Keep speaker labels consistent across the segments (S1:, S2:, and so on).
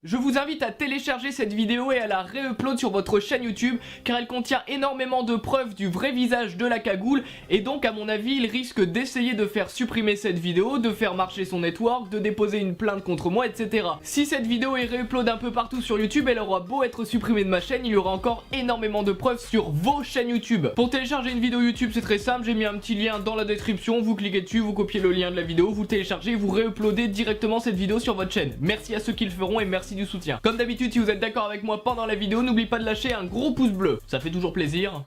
S1: Je vous invite à télécharger cette vidéo et à la réupload sur votre chaîne YouTube car elle contient énormément de preuves du vrai visage de la cagoule et donc à mon avis il risque d'essayer de faire supprimer cette vidéo, de faire marcher son network, de déposer une plainte contre moi, etc. Si cette vidéo est réupload un peu partout sur YouTube, elle aura beau être supprimée de ma chaîne, il y aura encore énormément de preuves sur vos chaînes YouTube. Pour télécharger une vidéo YouTube c'est très simple, j'ai mis un petit lien dans la description, vous cliquez dessus, vous copiez le lien de la vidéo, vous téléchargez, vous réuploadez directement cette vidéo sur votre chaîne. Merci à ceux qui le feront et merci du soutien. Comme d'habitude, si vous êtes d'accord avec moi pendant la vidéo, n'oubliez pas de lâcher un gros pouce bleu, ça fait toujours plaisir.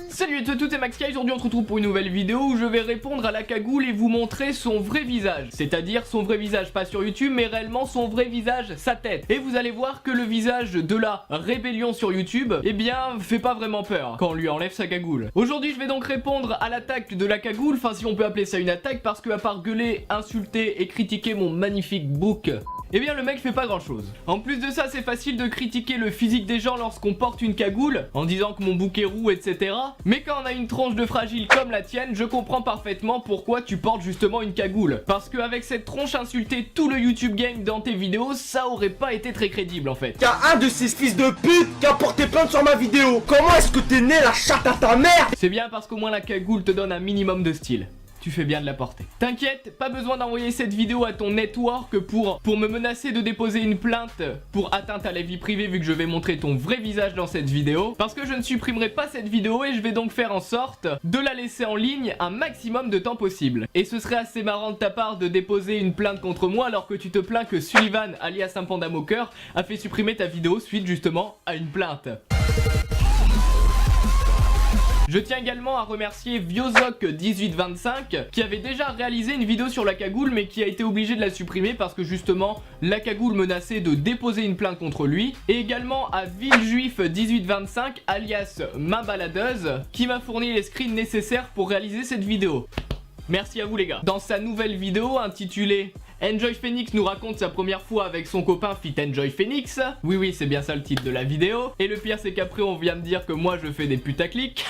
S1: Salut à tous, c'est Max Sky, aujourd'hui on se retrouve pour une nouvelle vidéo où je vais répondre à la cagoule et vous montrer son vrai visage. C'est-à-dire son vrai visage, pas sur YouTube, mais réellement son vrai visage, sa tête. Et vous allez voir que le visage de la rébellion sur YouTube, eh bien, fait pas vraiment peur quand on lui enlève sa cagoule. Aujourd'hui je vais donc répondre à l'attaque de la cagoule, enfin si on peut appeler ça une attaque, parce que à part gueuler, insulter et critiquer mon magnifique book, eh bien le mec fait pas grand chose. En plus de ça, c'est facile de critiquer le physique des gens lorsqu'on porte une cagoule, en disant que mon bouc est roux, etc. Mais quand on a une tronche de fragile comme la tienne, je comprends parfaitement pourquoi tu portes justement une cagoule. Parce qu'avec cette tronche, insulter tout le YouTube game dans tes vidéos, ça aurait pas été très crédible en fait.
S2: Y'a un de ces fils de pute qui a porté plainte sur ma vidéo. Comment est-ce que t'es né la chatte à ta mère?
S1: C'est bien parce qu'au moins la cagoule te donne un minimum de style. Tu fais bien de la porter. T'inquiète, pas besoin d'envoyer cette vidéo à ton network pour me menacer de déposer une plainte pour atteinte à la vie privée vu que je vais montrer ton vrai visage dans cette vidéo. Parce que je ne supprimerai pas cette vidéo et je vais donc faire en sorte de la laisser en ligne un maximum de temps possible. Et ce serait assez marrant de ta part de déposer une plainte contre moi alors que tu te plains que Sullivan, alias un panda moqueur, a fait supprimer ta vidéo suite justement à une plainte. Je tiens également à remercier Viozok1825 qui avait déjà réalisé une vidéo sur la cagoule mais qui a été obligé de la supprimer parce que justement la cagoule menaçait de déposer une plainte contre lui. Et également à Villejuif1825 alias ma baladeuse qui m'a fourni les screens nécessaires pour réaliser cette vidéo. Merci à vous les gars. Dans sa nouvelle vidéo intitulée Enjoy Phoenix nous raconte sa première fois avec son copain Fit Enjoy Phoenix. Oui c'est bien ça le titre de la vidéo. Et le pire c'est qu'après on vient me dire que moi je fais des putaclics.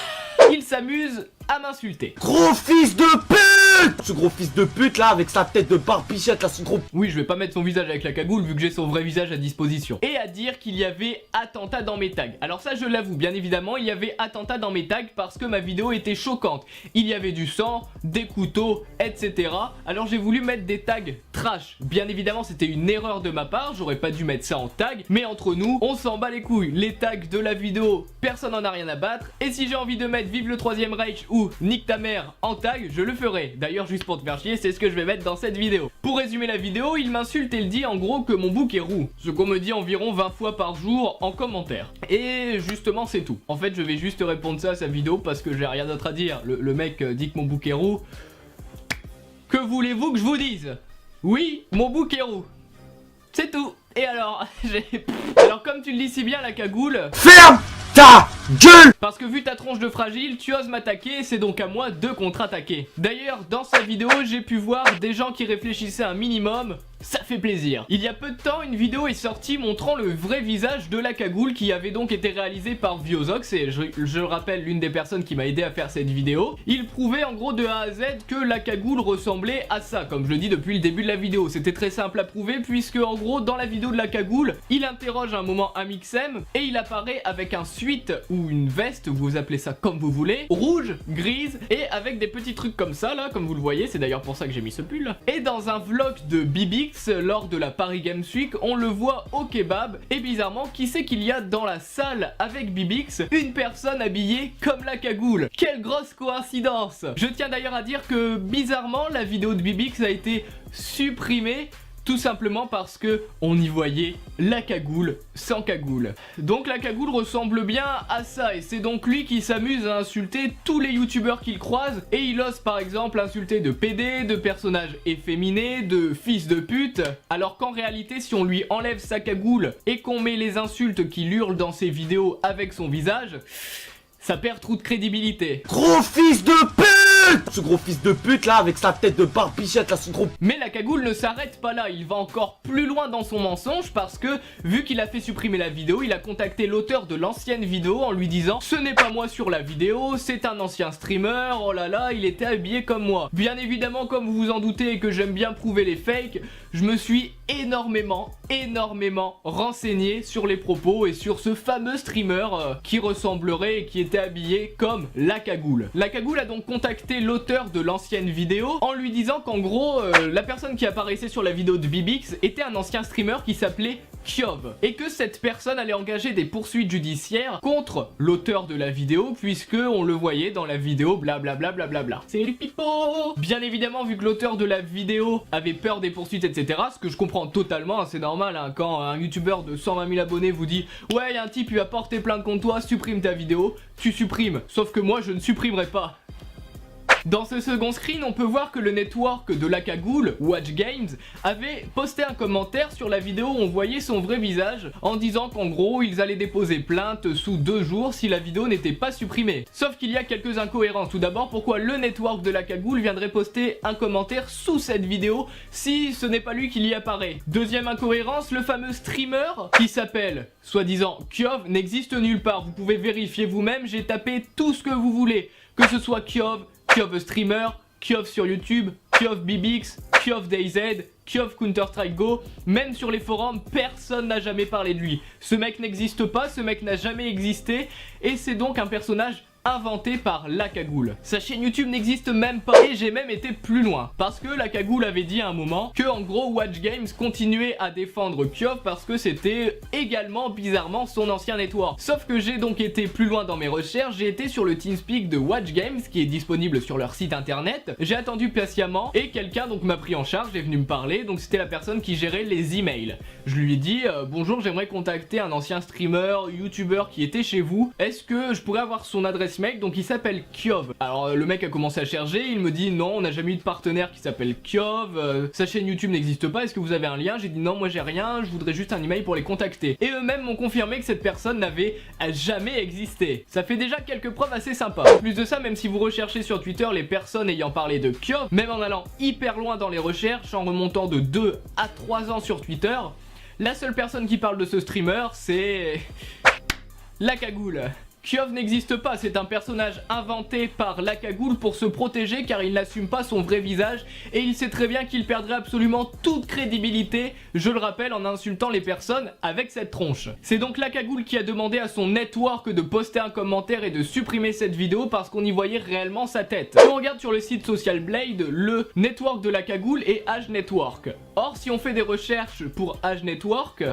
S1: Il s'amuse à m'insulter.
S2: Gros fils de pute! Ce gros fils de pute là avec sa tête de barbichette là, ce gros...
S1: Oui, je vais pas mettre son visage avec la cagoule vu que j'ai son vrai visage à disposition. Et à dire qu'il y avait attentat dans mes tags. Alors ça je l'avoue, bien évidemment il y avait attentat dans mes tags parce que ma vidéo était choquante. Il y avait du sang, des couteaux, etc. Alors j'ai voulu mettre des tags trash. Bien évidemment c'était une erreur de ma part, j'aurais pas dû mettre ça en tag. Mais entre nous, on s'en bat les couilles. Les tags de la vidéo, personne en a rien à battre. Et si j'ai envie de mettre Vive le 3ème Reich ou Nique ta mère en tag, je le ferai. D'ailleurs juste pour te faire chier, c'est ce que je vais mettre dans cette vidéo. Pour résumer la vidéo, il m'insulte et il dit en gros que mon bouc est roux. Ce qu'on me dit environ 20 fois par jour en commentaire. Et justement c'est tout. En fait je vais juste répondre ça à sa vidéo parce que j'ai rien d'autre à dire. Le mec dit que mon bouc est roux. Que voulez-vous que je vous dise? Oui, mon bouc est roux. C'est tout. Et alors, alors comme tu le dis si bien la cagoule...
S2: Ferme ta gueule!
S1: Parce que vu ta tronche de fragile, tu oses m'attaquer, c'est donc à moi de contre-attaquer. D'ailleurs, dans sa vidéo, j'ai pu voir des gens qui réfléchissaient un minimum. Ça fait plaisir. Il y a peu de temps, une vidéo est sortie montrant le vrai visage de la cagoule qui avait donc été réalisée par Viozox et je le rappelle, l'une des personnes qui m'a aidé à faire cette vidéo. Il prouvait en gros de A à Z que la cagoule ressemblait à ça, comme je le dis depuis le début de la vidéo. C'était très simple à prouver puisque en gros, dans la vidéo de la cagoule, il interroge un moment un Mixem et il apparaît avec un suite ou une veste, vous appelez ça comme vous voulez, rouge, grise et avec des petits trucs comme ça là, comme vous le voyez, c'est d'ailleurs pour ça que j'ai mis ce pull. Et dans un vlog de Bibix, lors de la Paris Games Week, on le voit au kebab et bizarrement, qui c'est qu'il y a dans la salle avec Bibix? Une personne habillée comme la cagoule. Quelle grosse coïncidence! Je tiens d'ailleurs à dire que bizarrement, la vidéo de Bibix a été supprimée tout simplement parce que on y voyait la cagoule sans cagoule. Donc la cagoule ressemble bien à ça et c'est donc lui qui s'amuse à insulter tous les youtubeurs qu'il croise et il ose par exemple insulter de PD, de personnages efféminés, de fils de pute, alors qu'en réalité si on lui enlève sa cagoule et qu'on met les insultes qu'il hurle dans ses vidéos avec son visage, ça perd trop de crédibilité.
S2: Gros fils de pute! pute! Ce gros fils de pute là, avec sa tête de barbichette là, ce gros...
S1: Mais la cagoule ne s'arrête pas là, il va encore plus loin dans son mensonge parce que, vu qu'il a fait supprimer la vidéo, il a contacté l'auteur de l'ancienne vidéo en lui disant « Ce n'est pas moi sur la vidéo, c'est un ancien streamer, oh là là, il était habillé comme moi. » Bien évidemment, comme vous vous en doutez et que j'aime bien prouver les fakes, je me suis énormément renseigné sur les propos et sur ce fameux streamer qui ressemblerait et qui était habillé comme la cagoule. La cagoule a donc contacté l'auteur de l'ancienne vidéo en lui disant qu'en gros, la personne qui apparaissait sur la vidéo de Bibix était un ancien streamer qui s'appelait Kyov, et que cette personne allait engager des poursuites judiciaires contre l'auteur de la vidéo puisque on le voyait dans la vidéo blablabla. C'est le pipo. Bien évidemment, vu que l'auteur de la vidéo avait peur des poursuites etc, ce que je comprends totalement, c'est normal hein, quand un youtubeur de 120 000 abonnés vous dit ouais, y a un type, il va porter plainte contre toi, supprime ta vidéo, tu supprimes, sauf que moi je ne supprimerai pas. Dans ce second screen, on peut voir que le network de la cagoule, Watch Games, avait posté un commentaire sur la vidéo où on voyait son vrai visage en disant qu'en gros, ils allaient déposer plainte sous 2 jours si la vidéo n'était pas supprimée. Sauf qu'il y a quelques incohérences. Tout d'abord, pourquoi le network de la cagoule viendrait poster un commentaire sous cette vidéo si ce n'est pas lui qui y apparaît? Deuxième incohérence, le fameux streamer qui s'appelle, soi-disant, Kyov, n'existe nulle part. Vous pouvez vérifier vous-même, j'ai tapé tout ce que vous voulez. Que ce soit Kyov, Kyov Streamer, Kyov sur YouTube, Kyov Bibix, Kyov DayZ, Kyov Counter-Strike Go, même sur les forums, personne n'a jamais parlé de lui. Ce mec n'existe pas, ce mec n'a jamais existé, et c'est donc un personnage inventé par la cagoule. Sa chaîne YouTube n'existe même pas, et j'ai même été plus loin parce que la cagoule avait dit à un moment que en gros Watch Games continuait à défendre Kyov parce que c'était également bizarrement son ancien network. Sauf que j'ai donc été plus loin dans mes recherches, j'ai été sur le TeamSpeak de Watch Games qui est disponible sur leur site internet, j'ai attendu patiemment et quelqu'un donc m'a pris en charge, est venu me parler, donc c'était la personne qui gérait les emails. Je lui ai dit bonjour, j'aimerais contacter un ancien streamer, youtubeur qui était chez vous, est-ce que je pourrais avoir son adresse mail? Donc il s'appelle Kyov. Alors le mec a commencé à chercher, il me dit non, on n'a jamais eu de partenaire qui s'appelle Kyov, sa chaîne YouTube n'existe pas, est-ce que vous avez un lien? J'ai dit non, moi j'ai rien, je voudrais juste un email pour les contacter. Et eux-mêmes m'ont confirmé que cette personne n'avait jamais existé. Ça fait déjà quelques preuves assez sympas. En plus de ça, même si vous recherchez sur Twitter les personnes ayant parlé de Kyov, même en allant hyper loin dans les recherches, en remontant de 2 à 3 ans sur Twitter, la seule personne qui parle de ce streamer, c'est la cagoule. Kyov n'existe pas, c'est un personnage inventé par la cagoule pour se protéger car il n'assume pas son vrai visage et il sait très bien qu'il perdrait absolument toute crédibilité, je le rappelle, en insultant les personnes avec cette tronche. C'est donc la cagoule qui a demandé à son network de poster un commentaire et de supprimer cette vidéo parce qu'on y voyait réellement sa tête. Si on regarde sur le site Social Blade, le network de la cagoule est Age Network. Or, si on fait des recherches pour Age Network,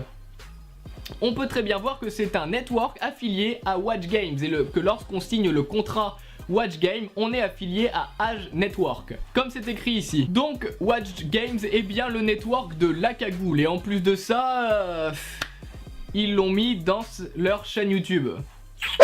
S1: on peut très bien voir que c'est un network affilié à Watch Games et que lorsqu'on signe le contrat Watch Games, on est affilié à Age Network, comme c'est écrit ici. Donc Watch Games est bien le network de la cagoule et en plus de ça, ils l'ont mis dans leur chaîne YouTube.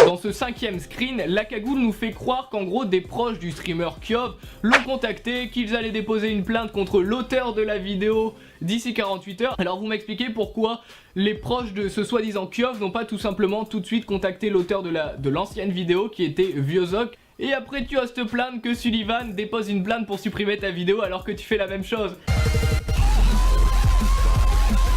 S1: Dans ce 5e screen, la cagoule nous fait croire qu'en gros des proches du streamer Kyov l'ont contacté, qu'ils allaient déposer une plainte contre l'auteur de la vidéo d'ici 48 heures. Alors vous m'expliquez pourquoi les proches de ce soi-disant Kyov n'ont pas tout simplement tout de suite contacté l'auteur de l'ancienne vidéo qui était Viozok. Et après tu oses te plaindre que Sullivan dépose une plainte pour supprimer ta vidéo alors que tu fais la même chose.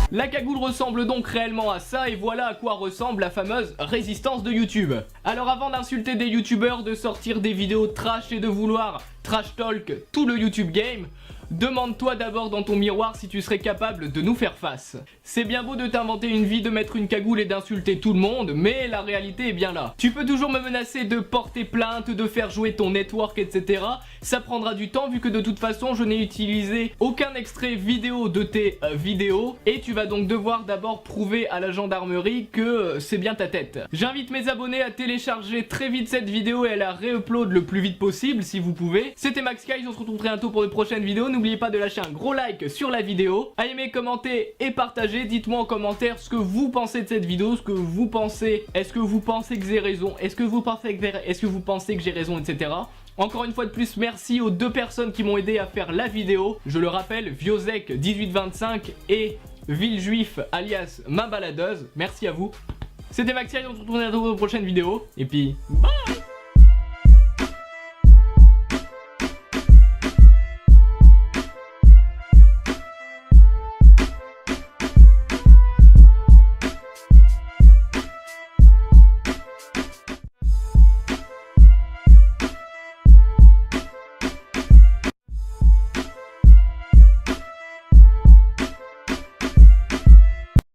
S1: La cagoule ressemble donc réellement à ça et voilà à quoi ressemble la fameuse résistance de YouTube. Alors avant d'insulter des youtubeurs, de sortir des vidéos trash et de vouloir trash talk tout le YouTube game, demande-toi d'abord dans ton miroir si tu serais capable de nous faire face. C'est bien beau de t'inventer une vie, de mettre une cagoule et d'insulter tout le monde, mais la réalité est bien là. Tu peux toujours me menacer de porter plainte, de faire jouer ton network, etc. Ça prendra du temps vu que de toute façon je n'ai utilisé aucun extrait vidéo de tes vidéos et tu vas donc devoir d'abord prouver à la gendarmerie que c'est bien ta tête. J'invite mes abonnés à télécharger très vite cette vidéo et à la réupload le plus vite possible si vous pouvez. C'était Max Guys, on se retrouve très bientôt pour de prochaines vidéos. N'oubliez pas de lâcher un gros like sur la vidéo, à aimer, commenter et partager. Dites-moi en commentaire ce que vous pensez de cette vidéo, ce que vous pensez. Est-ce que vous pensez que j'ai raison? Est-ce que vous pensez que j'ai raison, etc. Encore une fois de plus, merci aux 2 personnes qui m'ont aidé à faire la vidéo. Je le rappelle, Viozek1825 et Villejuif alias ma baladeuse. Merci à vous. C'était Maxi, on se retrouve dans une prochaine vidéo. Et puis, bye!